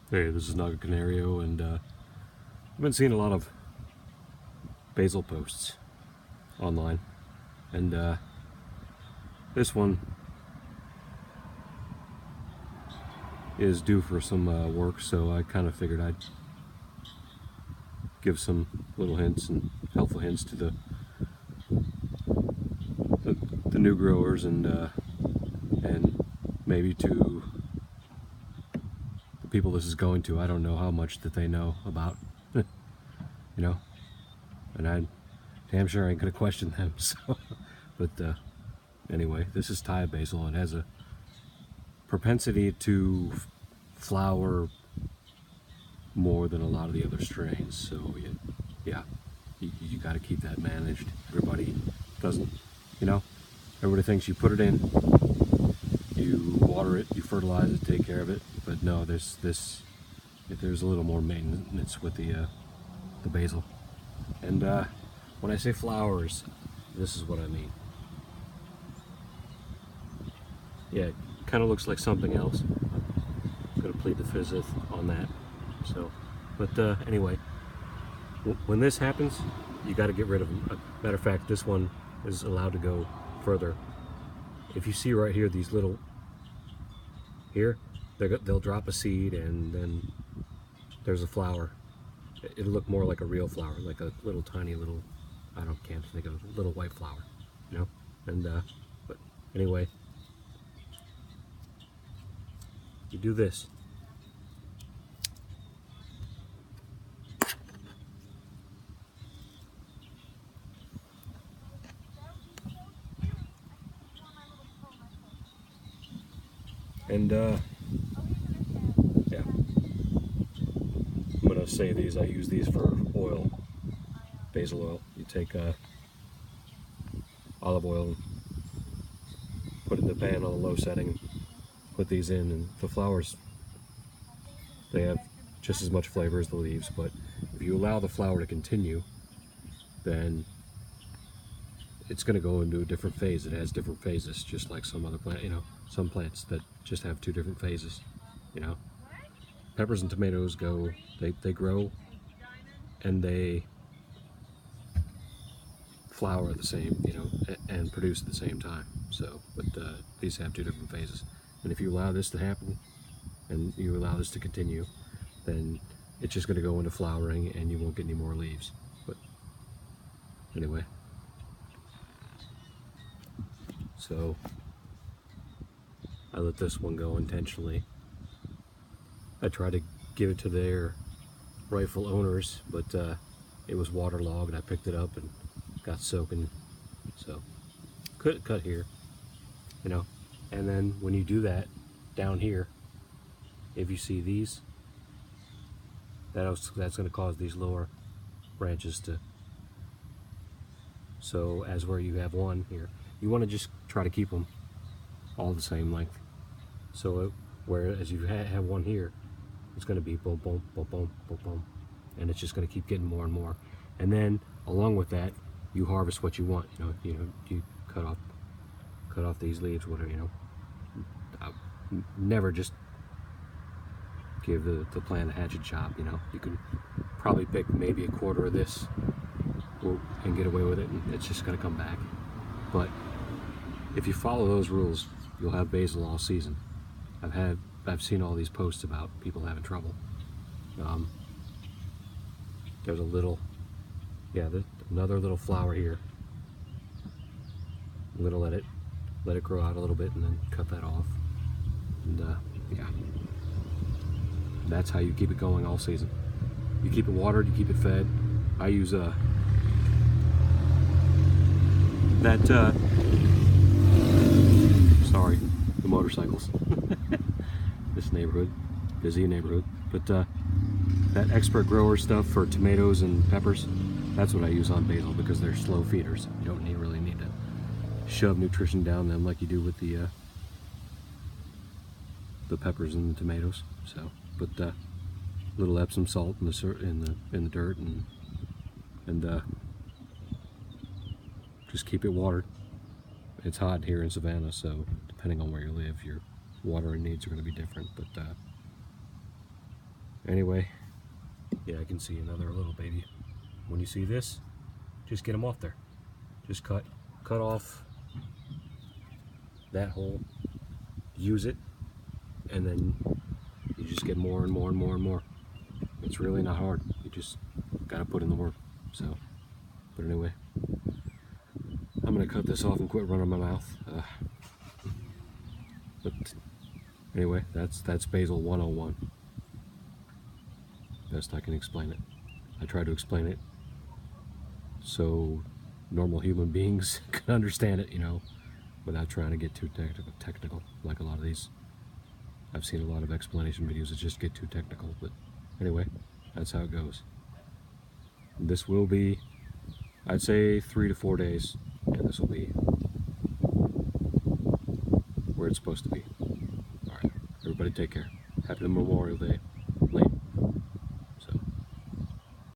Hey, this is Naga Canario, and I've been seeing a lot of basil posts online, and this one is due for some work, so I kind of figured I'd give some little hints and helpful hints to the new growers, and maybe to the people this is going to. I don't know how much that they know about, you know, and I'm damn sure I ain't gonna question them. So, but anyway, this is Thai basil. It has a propensity to flower more than a lot of the other strains. So yeah, you got to keep that managed. Everybody doesn't, you know, everybody thinks you put it in, you water it, you fertilize it, take care of it. But no, there's a little more maintenance with the basil. And when I say flowers, this is what I mean. Yeah, it kind of looks like something else. I'm gonna plead the fifth on that. So, but anyway, when this happens, you got to get rid of them. Matter of fact, this one is allowed to go further. If you see right here, these little here, they'll drop a seed, and then there's a flower. It'll look more like a real flower, like a little tiny little, can't think of a little white flower, you know. And but anyway, you do this. And yeah, I'm gonna say these. I use these for oil, basil oil. You take olive oil, put it in the pan on a low setting, put these in, and the flowers, they have just as much flavor as the leaves. But if you allow the flower to continue, then it's going to go into a different phase. It has different phases, just like some other plant, some plants that just have two different phases, you know. Peppers and tomatoes they grow and they flower at the same, and produce at the same time. So, but these have two different phases. And if you allow this to happen and you allow this to continue, then it's just going to go into flowering and you won't get any more leaves. But anyway, so I let this one go intentionally. I tried to give it to their rightful owners, but it was waterlogged. I picked it up and got soaking, so couldn't cut here, and then when you do that down here, if you see these, that's going to cause these lower branches to, so as where you have one here, you want to just try to keep them all the same length. So whereas you have one here, it's going to be boom, boom, boom, boom, boom, boom, and it's just going to keep getting more and more. And then along with that, you harvest what you want. You cut off these leaves, whatever. Never just give the plant a hatchet chop. You can probably pick maybe a quarter of this and get away with it, and it's just going to come back. But if you follow those rules, you'll have basil all season. I've seen all these posts about people having trouble. There's a little, another little flower here. I'm gonna let it grow out a little bit and then cut that off. And that's how you keep it going all season. You keep it watered, you keep it fed. I use sorry, the motorcycles. This neighborhood, busy neighborhood, but that expert grower stuff for tomatoes and peppers, that's what I use on basil, because they're slow feeders. You don't really need to shove nutrition down them like you do with the peppers and the tomatoes. So, but little Epsom salt in the dirt, and just keep it watered. It's hot here in Savannah, so depending on where you live, your watering needs are going to be different. But Anyway, yeah, I can see another little baby. When you see this, just get them off there. Just cut off that hole, use it, and then you just get more and more and more and more. It's really not hard. You just gotta put in the work. So, but anyway, I'm gonna cut this off and quit running my mouth. But anyway, that's Basil 101. Best I can explain it. I try to explain it so normal human beings can understand it, you know, without trying to get too technical like a lot of these. I've seen a lot of explanation videos that just get too technical, but anyway, that's how it goes. This will be, I'd say, 3 to 4 days, and this will be where it's supposed to be. All right, everybody take care. Happy Memorial Day.